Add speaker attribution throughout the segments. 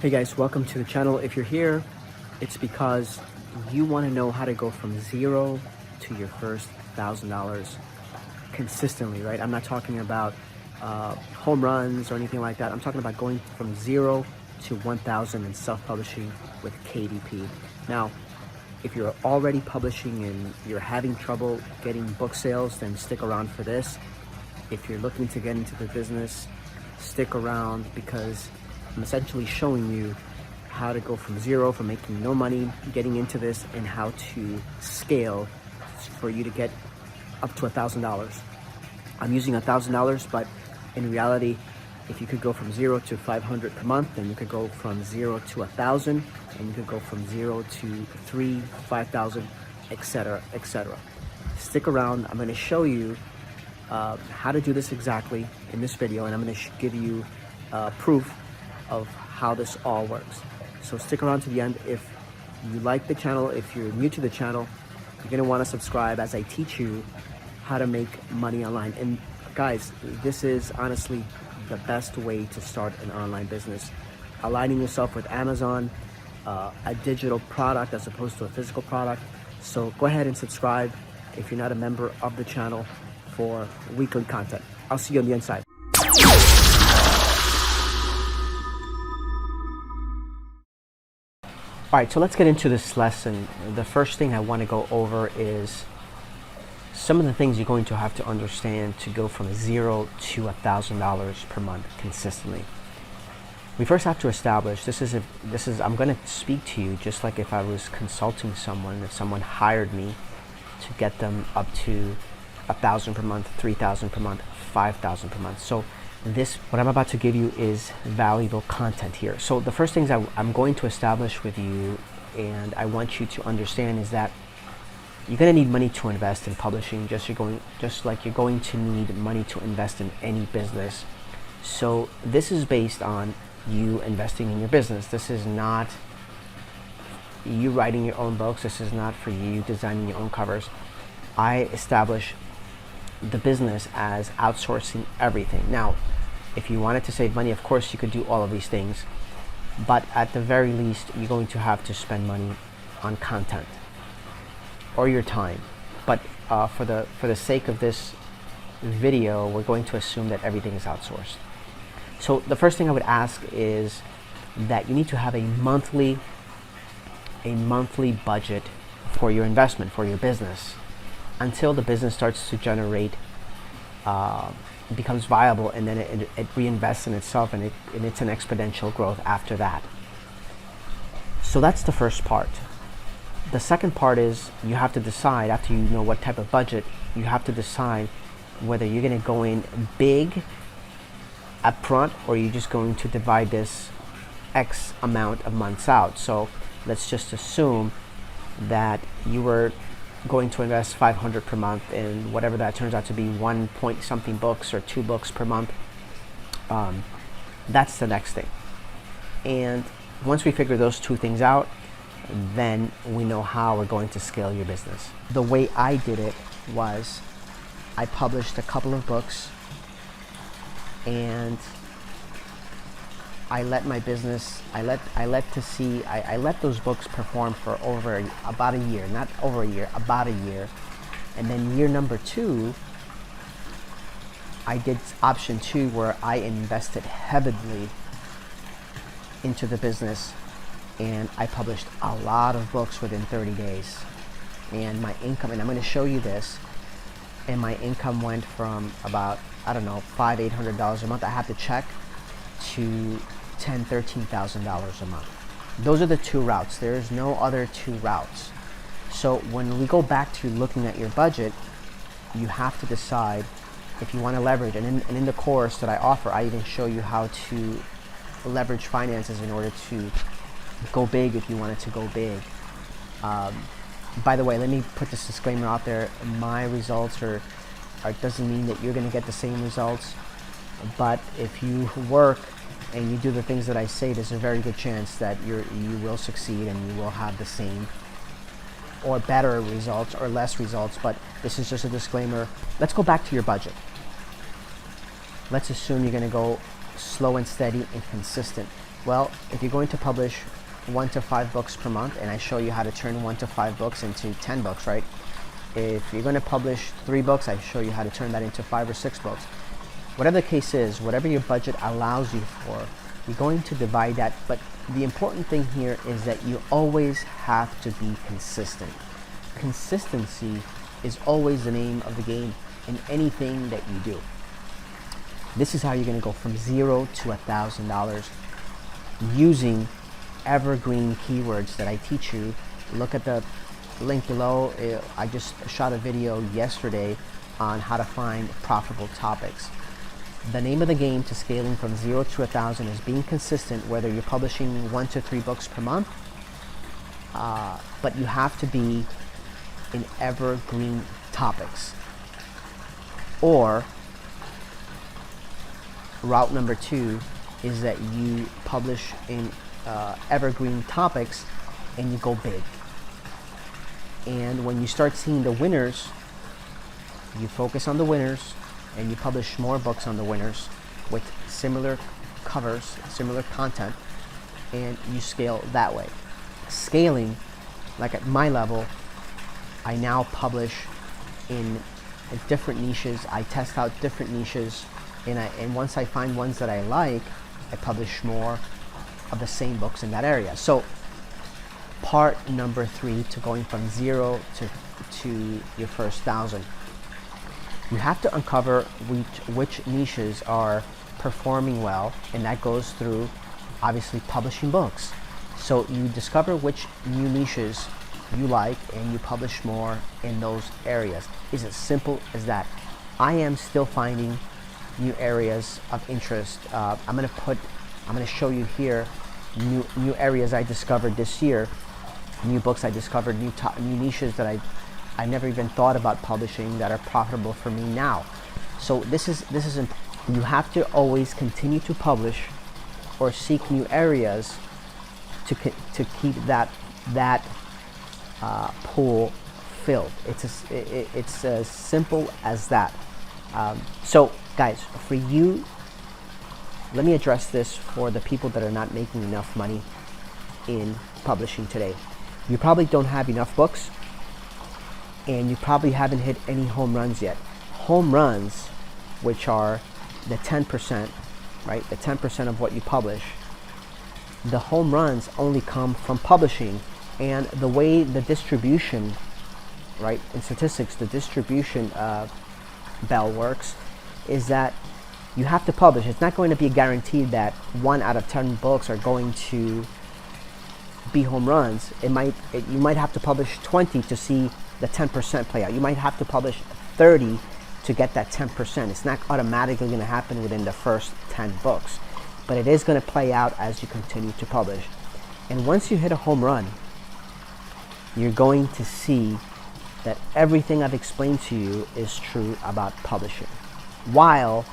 Speaker 1: Hey guys, welcome to the channel. If you're here, it's because you want to know how to go from zero to your first $1,000 consistently, right? I'm not talking about home runs or anything like that. I'm talking about going from 0 to 1,000 in self-publishing with KDP. Now, if you're already publishing and you're having trouble getting book sales, then stick around for this. If you're looking to get into the business, stick around because I'm essentially showing you how to go from zero, from making no money, getting into this, and how to scale for you to get up to $1,000. I'm using $1,000, but in reality, if you could go from 0 to 500 per month, then you could go from 0 to 1,000, and you could go from 0 to 3, 5,000, etc., etc. Stick around. I'm going to show you how to do this exactly in this video, and I'm going to give you proof of how this all works. So stick around to the end. If you like the channel, if you're new to the channel, you're going to want to subscribe as I teach you how to make money online. And guys, this is honestly the best way to start an online business. Aligning yourself with Amazon, a digital product as opposed to a physical product. So go ahead and subscribe if you're not a member of the channel for weekly content. I'll see you on the inside. All right, so let's get into this lesson. The first thing I want to go over is some of the things you're going to have to understand to go from 0 to $1,000 per month consistently. We first have to establish, I'm going to speak to you just like if I was consulting someone, if someone hired me to get them up to 1,000 per month, 3,000 per month, 5,000 per month. So what I'm about to give you is valuable content here. So the first things I'm going to establish with you, and I want you to understand, is that you're going to need money to invest in publishing, just like you're going to need money to invest in any business. So this is based on you investing in your business. This is not you writing your own books. This is not for you designing your own covers. I establish the business as outsourcing everything. Now, if you wanted to save money, of course you could do all of these things, but at the very least, you're going to have to spend money on content or your time. But for the sake of this video, we're going to assume that everything is outsourced. So the first thing I would ask is that you need to have a monthly budget for your investment, for your business, until the business starts to generate, becomes viable, and then it reinvests in itself, and it's an exponential growth after that. So that's the first part. The second part is you have to decide, after you know what type of budget, you have to decide whether you're going to go in big up front, or you're just going to divide this X amount of months out. So let's just assume that you were going to invest 500 per month in whatever that turns out to be, 1 point something books or 2 books per month. That's the next thing. And once we figure those two things out, then we know how we're going to scale your business. The way I did it was I published a couple of books, and I let my business, I let those books perform for about a year, not over a year, about a year. And then year number 2, I did option 2, where I invested heavily into the business, and I published a lot of books within 30 days. And my income, and I'm going to show you this, and my income went from about, I don't know, $500, $800 a month, I have to check, to $10,000, $13,000 a month. Those are the 2 routes. There's no other 2 routes. So when we go back to looking at your budget, you have to decide if you want to leverage. And in the course that I offer, I even show you how to leverage finances in order to go big if you wanted to go big. By the way, let me put this disclaimer out there. My results doesn't mean that you're going to get the same results, but if you work and you do the things that I say, there's a very good chance that you will succeed and you will have the same or better results or less results. But this is just a disclaimer. Let's go back to your budget. Let's assume you're going to go slow and steady and consistent. Well, if you're going to publish 1 to 5 books per month, and I show you how to turn 1 to 5 books into 10 books, right? If you're going to publish 3 books, I show you how to turn that into 5 or 6 books. Whatever the case is, whatever your budget allows you for, you're going to divide that. But the important thing here is that you always have to be consistent. Consistency is always the name of the game in anything that you do. This is how you're going to go from $0 to $1,000 using evergreen keywords that I teach you. Look at the link below. I just shot a video yesterday on how to find profitable topics. The name of the game to scaling from 0 to 1,000 is being consistent, whether you're publishing 1 to 3 books per month, but you have to be in evergreen topics. Or route number 2 is that you publish in evergreen topics and you go big. And when you start seeing the winners, you focus on the winners and you publish more books on the winners with similar covers, similar content, and you scale that way. Scaling, like at my level, I now publish in different niches. I test out different niches, and once I find ones that I like, I publish more of the same books in that area. So part number 3 to going from 0 to your first 1,000. You have to uncover which niches are performing well, and that goes through obviously publishing books. So you discover which new niches you like and you publish more in those areas. It's as simple as that. I am still finding new areas of interest. I'm going to show you here new areas I discovered this year, new books I discovered, new niches that I never even thought about publishing that are profitable for me now. So this is you have to always continue to publish or seek new areas to keep that pool filled. It's as simple as that. So guys, for you, let me address this for the people that are not making enough money in publishing today. You probably don't have enough books, and you probably haven't hit any home runs yet. Home runs, which are the 10%, right? The 10% of what you publish. The home runs only come from publishing, and the way the distribution, right, in statistics, the distribution bell works is that you have to publish. It's not going to be guaranteed that 1 out of 10 books are going to be home runs. You might have to publish 20 to see the 10% play out. You might have to publish 30 to get that 10%. It's not automatically going to happen within the first 10 books, but it is going to play out as you continue to publish. And once you hit a home run, you're going to see that everything I've explained to you is true about publishing, while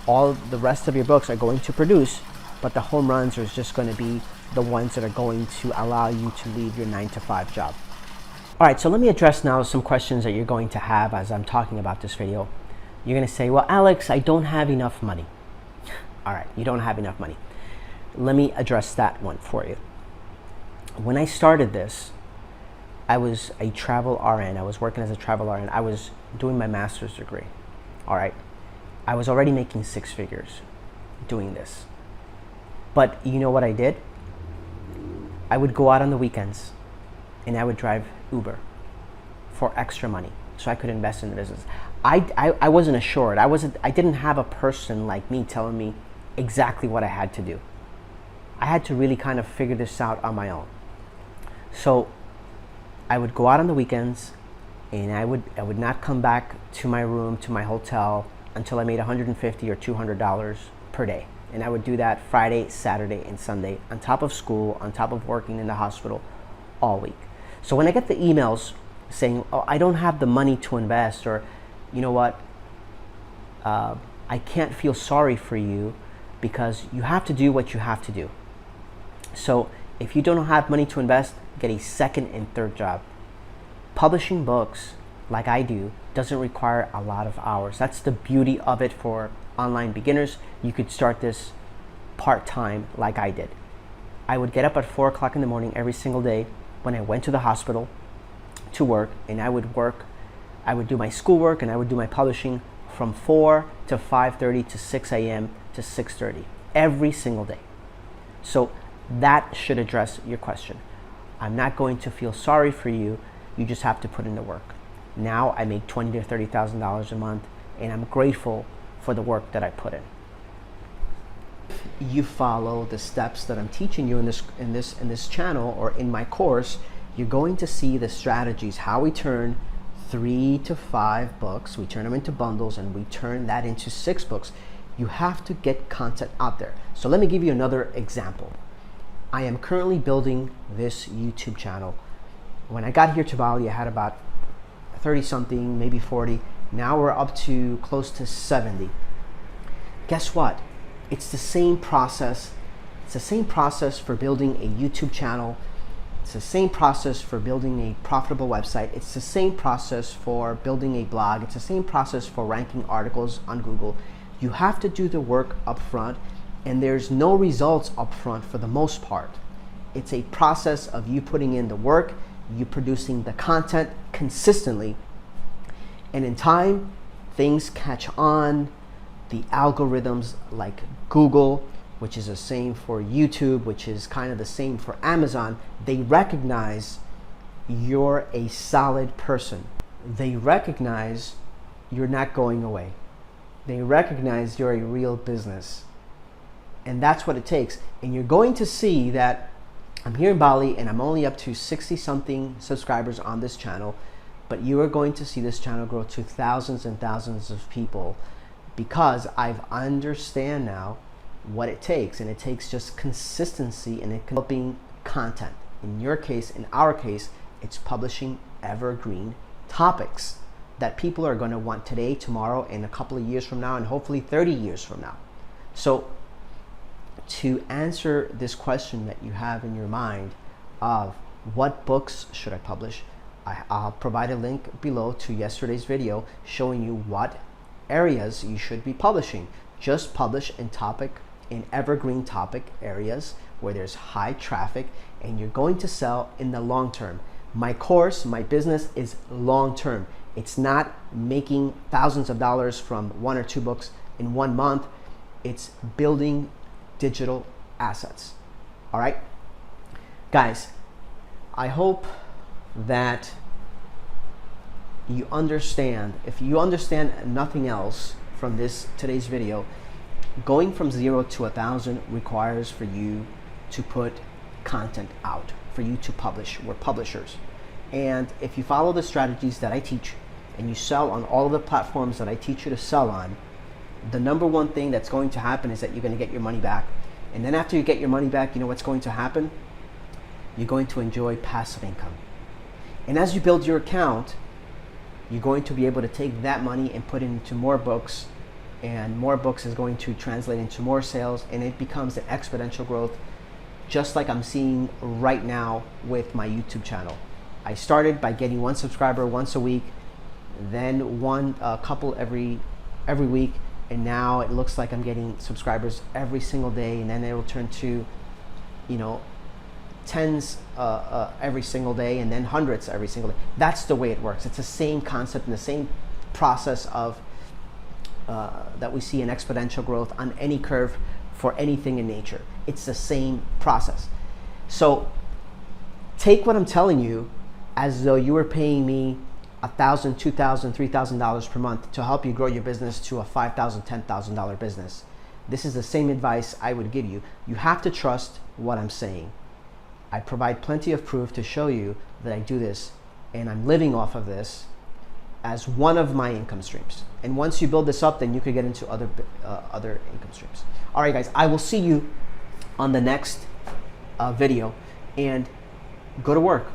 Speaker 1: all the rest of your books are going to produce, but the home runs are just going to be the ones that are going to allow you to leave your 9-to-5 job. All right, so let me address now some questions that you're going to have as I'm talking about this video. You're going to say, well, Alex, I don't have enough money. All right, you don't have enough money. Let me address that one for you. When I started this, I was a travel RN. I was working as a travel RN. I was doing my master's degree. All right. I was already making 6 figures doing this. But you know what I did? I would go out on the weekends and I would drive Uber for extra money so I could invest in the business. I wasn't assured. I didn't have a person like me telling me exactly what I had to do. I had to really kind of figure this out on my own. So I would go out on the weekends and I would not come back to my room, to my hotel, until I made $150 or $200 per day. And I would do that Friday, Saturday, and Sunday, on top of school, on top of working in the hospital all week. So when I get the emails saying, oh, I don't have the money to invest, or you know what, I can't feel sorry for you because you have to do what you have to do. So if you don't have money to invest, get a second and third job. Publishing books, like I do, doesn't require a lot of hours. That's the beauty of it for online beginners. You could start this part-time like I did. I would get up at 4 o'clock in the morning every single day when I went to the hospital to work, and I would do my schoolwork and I would do my publishing from 4 to 5:30 to 6 a.m. to 6:30 every single day. So that should address your question. I'm not going to feel sorry for you. You just have to put in the work. Now I make $20,000 to $30,000 a month, and I'm grateful for the work that I put in. If you follow the steps that I'm teaching you in this channel or in my course, you're going to see the strategies, how we turn 3 to 5 books, we turn them into bundles, and we turn that into 6 books. You have to get content out there. So let me give you another example. I am currently building this YouTube channel. When I got here to Bali, I had about 30 something, maybe 40. Now we're up to close to 70. Guess what? It's the same process. It's the same process for building a YouTube channel. It's the same process for building a profitable website. It's the same process for building a blog. It's the same process for ranking articles on Google. You have to do the work up front, and there's no results up front for the most part. It's a process of you putting in the work, you producing the content consistently, and in time, things catch on. The algorithms like Google, which is the same for YouTube, which is kind of the same for Amazon, they recognize you're a solid person. They recognize you're not going away. They recognize you're a real business. And that's what it takes. And you're going to see that I'm here in Bali and I'm only up to 60 something subscribers on this channel, but you are going to see this channel grow to thousands and thousands of people, because I've understand now what it takes, and it takes just consistency and developing content. In your case, in our case, it's publishing evergreen topics that people are going to want today, tomorrow, and a couple of years from now, and hopefully 30 years from now. So to answer this question that you have in your mind of what books should I publish, I'll provide a link below to yesterday's video showing you what areas you should be publishing. Just publish in evergreen topic areas where there's high traffic and you're going to sell in the long term. My course, my business is long term. It's not making thousands of dollars from 1 or 2 books in 1 month. It's building digital assets. All right, guys, I hope that you understand. If you understand nothing else from today's video, going from 0 to 1,000 requires for you to put content out, for you to publish. We're publishers. And if you follow the strategies that I teach and you sell on all of the platforms that I teach you to sell on, the number one thing that's going to happen is that you're going to get your money back. And then after you get your money back, you know what's going to happen? You're going to enjoy passive income. And as you build your account, you're going to be able to take that money and put it into more books, and more books is going to translate into more sales, and it becomes an exponential growth, just like I'm seeing right now with my YouTube channel. I started by getting 1 subscriber once a week, then a couple every week, and now it looks like I'm getting subscribers every single day, and then it will turn to, tens every single day, and then hundreds every single day. That's the way it works. It's the same concept and the same process of that we see in exponential growth on any curve for anything in nature. It's the same process. So take what I'm telling you as though you were paying me $1,000, $2,000, $3,000 per month to help you grow your business to a $5,000, $10,000 business. This is the same advice I would give you. You have to trust what I'm saying. I provide plenty of proof to show you that I do this, and I'm living off of this as one of my income streams. And once you build this up, then you could get into other income streams. All right, guys, I will see you on the next video, and go to work.